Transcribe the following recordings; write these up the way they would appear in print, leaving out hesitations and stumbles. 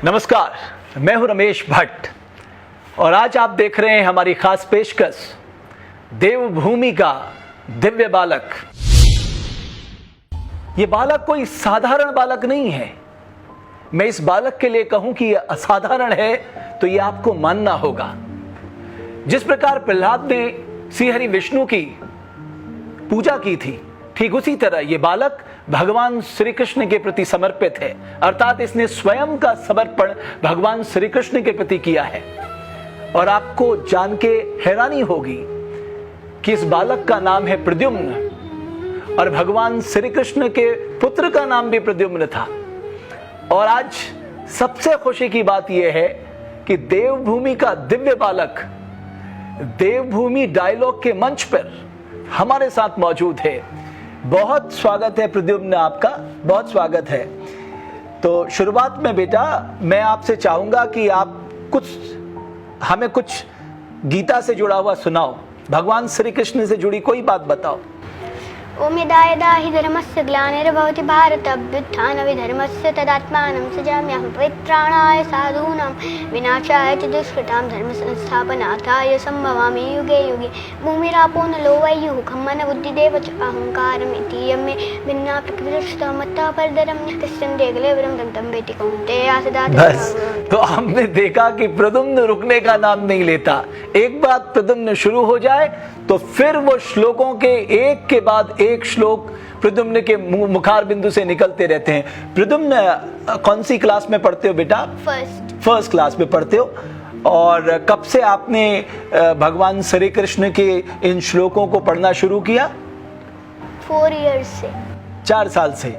नमस्कार, मैं हूं रमेश भट्ट और आज आप देख रहे हैं हमारी खास पेशकश देवभूमि का दिव्य बालक। ये बालक कोई साधारण बालक नहीं है। मैं इस बालक के लिए कहूं कि यह असाधारण है तो यह आपको मानना होगा। जिस प्रकार प्रहलाद ने श्री हरि विष्णु की पूजा की थी, ठीक उसी तरह यह बालक भगवान श्री कृष्ण के प्रति समर्पित है, अर्थात इसने स्वयं का समर्पण भगवान श्री कृष्ण के प्रति किया है। और आपको जान के हैरानी होगी कि इस बालक का नाम है प्रद्युम्न और भगवान श्री कृष्ण के पुत्र का नाम भी प्रद्युम्न था। और आज सबसे खुशी की बात यह है कि देवभूमि का दिव्य बालक देवभूमि डायलॉग के मंच पर हमारे साथ मौजूद है। बहुत स्वागत है प्रद्युम्न, आपका बहुत स्वागत है। तो शुरुआत में बेटा मैं आपसे चाहूंगा कि आप हमें कुछ गीता से जुड़ा हुआ सुनाओ, भगवान श्री कृष्ण से जुड़ी कोई बात बताओ। ओम यदा यदा हि धर्मस्य ग्लानिर्भवति भारत अभ्युत्थानविधर्मस्य तदात्मानं सृजाम्यहं पवित्राणाय साधूनां विनाशाय च दुष्कृतां धर्मसंस्थापनार्थाय सम्भवामि युगे युगे। भूमिरापो नलो वैयुः खम्मन बुद्धिदेव च अहङ्कारमिति यमे भिन्ना प्रकृतिस्तः मत्तः परदरं तिष्ठन्ते कलेवरं तं वेति कौन्तेय सदा। बस तो हमने देखा कि प्रद्युम्न रुकने का नाम नहीं लेता। एक बात प्रद्युम्न शुरू हो जाए तो फिर वो श्लोकों के एक के बाद एक श्लोक प्रद्युम्न के मुखार बिंदु से निकलते रहते हैं। प्रद्युम्न कौन सी क्लास में पढ़ते हो बेटा? फर्स्ट क्लास में पढ़ते हो। और कब से आपने भगवान श्री कृष्ण के इन श्लोकों को पढ़ना शुरू किया? 4 इयर्स से। 4 साल से।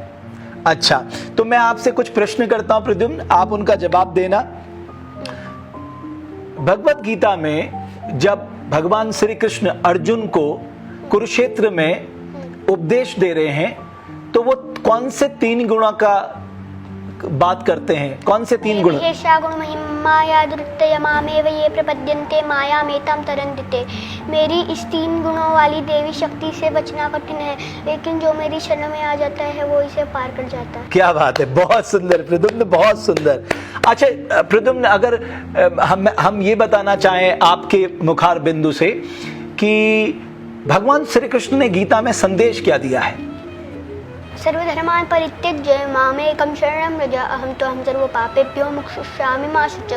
अच्छा, तो मैं आपसे कुछ प्रश्न करता हूं प्रद्युम्न, आप उनका जवाब देना। भगवत गीता में जब भगवान श्री कृष्ण अर्जुन को कुरुक्षेत्र में उपदेश दे रहे हैं तो वो कौन से 3 गुणों का बात करते हैं? कौन से 3 गुण? एषा गुण महिमा दुर्तय मामेव ये प्रपद्यन्ते मायामेतां तरन्ति ते। मेरी इस 3 गुणों वाली देवी शक्ति से बचना कठिन है, लेकिन जो मेरी शरण में आ जाता है वो इसे पार कर जाता है। क्या बात है, बहुत सुंदर प्रद्युम्न, बहुत सुंदर। अच्छा प्रद्युम्न, अगर हम ये बताना चाहें आपके मुखार बिंदु से कि भगवान श्री कृष्ण ने गीता में संदेश क्या दिया है? सर्वधर्मान् परित्यज्य मामेकं शरणं व्रज अहं त्वं सर्वपापेभ्यो मोक्षयिष्यामि मा शुच।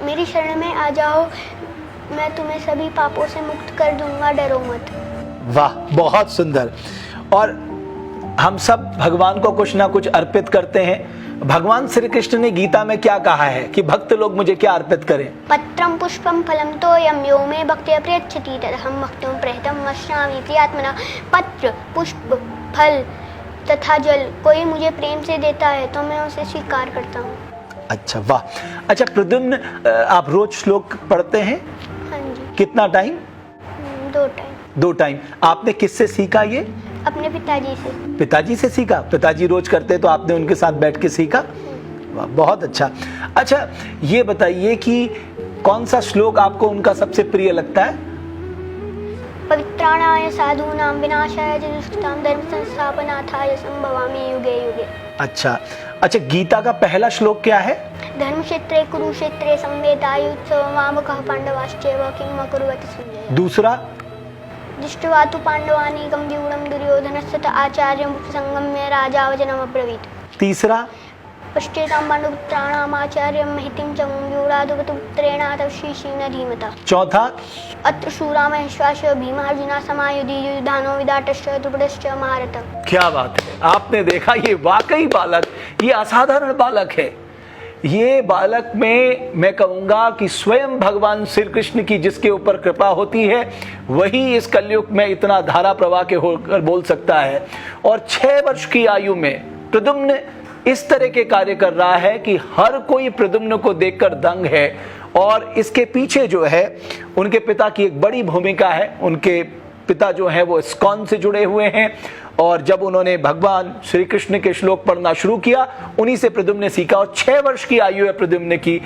मेरी शरण में आ जाओ, मैं तुम्हें सभी पापों से मुक्त कर दूंगा, डरो मत। वाह, बहुत सुंदर। और हम सब भगवान को कुछ ना कुछ अर्पित करते हैं। भगवान श्री कृष्ण ने गीता में क्या कहा है कि भक्त लोग मुझे क्या अर्पित करें? पत्रं पुष्पं फलं तोयं यो मे भक्त्या प्रयच्छति तदहं भक्तुं प्रयतं वक्ष्यामि प्रियात्मना। पत्र, पुष्प, फल तथा जल कोई मुझे प्रेम से देता है तो मैं उसे स्वीकार करता हूँ। अच्छा, वाह। अच्छा प्रद्युम्न, आप रोज श्लोक पढ़ते हैं? हाँ जी। कितना टाइम? 2 टाइम। आपने किससे सीखा ये? अपने पिताजी से। पिताजी से सीखा? पिताजी रोज करते तो आपने उनके साथ बैठ के सीखा? वाह, बहुत अच्छा। अच्छा ये बताइए कि कौन सा श्लोक आपको उनका सबसे प्रिय लगता है? पवित्राणाय साधूनां विनाशाय च दुष्कृतां धर्मसंस्थापनार्थाय सम्भवामि युगे युगे। अच्छा, गीता का पहला श्लोक क्या है? धर्मक्षेत्रे कुरुक्षेत्रे संवेदायुत्सव मामकः पांडवाश्चैव किम् अकुर्वत संजय। दूसरा? दृष्ट्वा तु पाण्डवानीकं व्यूढं दुर्योधनस्य आचार्यं उपसंगम्य राजा वचनम् अब्रवीत्। तीसरा? पश्येतां पाण्डुपुत्राणाम् आचार्यं महितिं च व्यूढाधुपपुत्रेण तवशीशीन धीमता। चौथा? अत्र शूरा महेश्वासः भीमार्जुना समायुधि युधानो विदाटश्च द्रुपदश्च महारथः। क्या बात है, आपने देखा ये वाकई बालक, ये असाधारण बालक है। ये बालक में मैं कहूंगा कि स्वयं भगवान श्री कृष्ण की जिसके ऊपर कृपा होती है वही इस कलयुग में इतना धारा प्रवाह के होकर बोल सकता है। और 6 वर्ष की आयु में प्रद्युम्न इस तरह के कार्य कर रहा है कि हर कोई प्रद्युम्न को देखकर दंग है। और इसके पीछे जो है उनके पिता की एक बड़ी भूमिका है। उनके पिता जो है वो इस्कॉन से जुड़े हुए हैं और जब उन्होंने भगवान श्री कृष्ण के श्लोक पढ़ना शुरू किया उन्हीं से प्रद्युम्न ने सीखा। और 6 वर्ष की आयु है प्रद्युम्न की,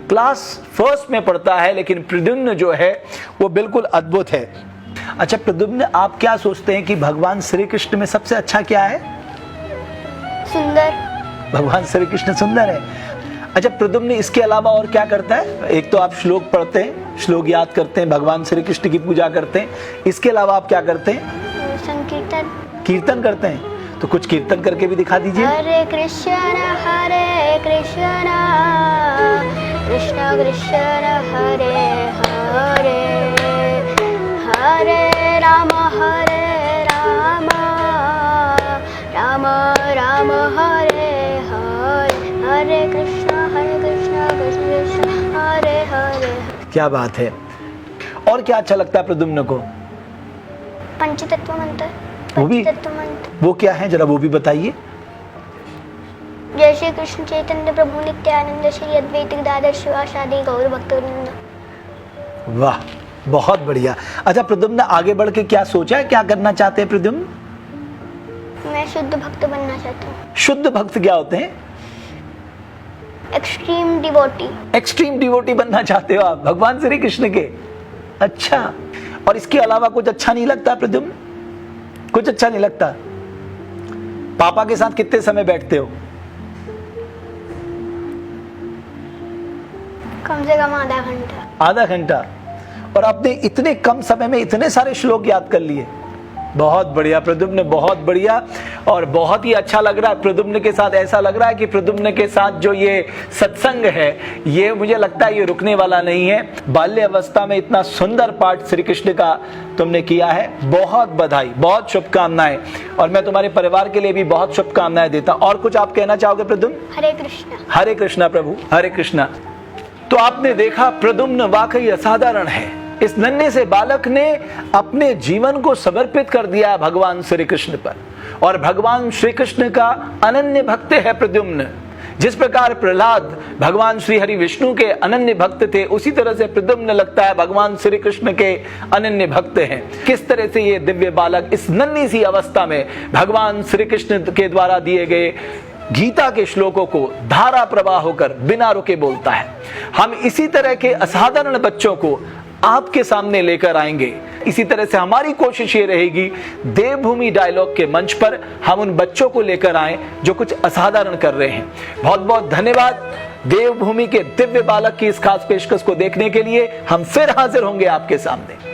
क्लास 1 में पढ़ता है, लेकिन प्रद्युम्न जो है वो बिल्कुल अद्भुत है। अच्छा प्रद्युम्न, आप क्या सोचते हैं कि भगवान श्री कृष्ण में सबसे अच्छा क्या है? सुंदर। भगवान श्री कृष्ण सुंदर है। अच्छा प्रद्युम्न इसके अलावा और क्या करता है? एक तो आप श्लोक पढ़ते हैं, श्लोक याद करते हैं, भगवान श्री कृष्ण की पूजा करते हैं, इसके अलावा आप क्या करते हैं? संकीर्तन। कीर्तन करते हैं, तो कुछ कीर्तन करके भी दिखा दीजिए। हरे कृष्ण कृष्ण कृष्ण हरे हरे, हरे राम राम राम हरे हरे, हरे कृष्ण कृष्ण कृष्ण हरे हरे। क्या बात है। और क्या अच्छा लगता है प्रद्युम्न को? पंचतत्व मंत्र। वो भी? पंचतत्व मंत्र वो क्या है, जरा वो भी बताइए। जय श्री कृष्ण चैतन्य प्रभु नित्यानंद श्री अद्वैत गदाधर शिवासादि गौर भक्तवृंद। वाह, बहुत बढ़िया। अच्छा प्रद्युम्न आगे बढ़ के क्या सोचा है, क्या करना चाहते हैं प्रद्युम्न? मैं शुद्ध भक्त बनना चाहता हूँ। शुद्ध भक्त क्या होते हैं? Extreme devotee. एक्सट्रीम डिवोटी बनना चाहते हो आप भगवान श्री कृष्ण के? अच्छा, और इसके अलावा कुछ अच्छा नहीं लगता प्रद्युम्न? कुछ अच्छा नहीं लगता? पापा के साथ कितने समय बैठते हो? कम से कम आधा घंटा। आधा घंटा। और आपने इतने कम समय में इतने सारे श्लोक याद कर लिए। बहुत बढ़िया प्रद्युम्न, बहुत बढ़िया। और बहुत ही अच्छा लग रहा है प्रद्युम्न के साथ। ऐसा लग रहा है कि प्रद्युम्न के साथ जो ये सत्संग है, ये मुझे लगता है ये रुकने वाला नहीं है। बाल्य अवस्था में इतना सुंदर पाठ श्री कृष्ण का तुमने किया है, बहुत बधाई, बहुत शुभकामनाएं। और मैं तुम्हारे परिवार के लिए भी बहुत शुभकामनाएं देता हूं। और कुछ आप कहना चाहोगे प्रद्युम्न? हरे कृष्ण। हरे कृष्णा प्रभु, हरे कृष्णा। तो आपने देखा प्रद्युम्न वाकई असाधारण है। इस नन्हे से बालक ने अपने जीवन को समर्पित कर दिया भगवान श्री कृष्ण पर, और भगवान श्री कृष्ण का अनन्य भक्त है प्रद्युम्न। जिस प्रकार प्रहलाद भगवान श्री हरि विष्णु के अनन्य भक्त थे, उसी तरह से प्रद्युम्न लगता है भगवान श्री कृष्ण के अनन्य भक्त हैं। किस तरह से ये दिव्य बालक इस नन्ही सी अवस्था में भगवान श्री कृष्ण के द्वारा दिए गए गीता के श्लोकों को धारा प्रवाह होकर बिना रुके बोलता है। हम इसी तरह के असाधारण बच्चों को आपके सामने लेकर आएंगे। इसी तरह से हमारी कोशिश ये रहेगी, देवभूमि डायलॉग के मंच पर हम उन बच्चों को लेकर आएं जो कुछ असाधारण कर रहे हैं। बहुत बहुत धन्यवाद। देवभूमि के दिव्य बालक की इस खास पेशकश को देखने के लिए हम फिर हाजिर होंगे आपके सामने।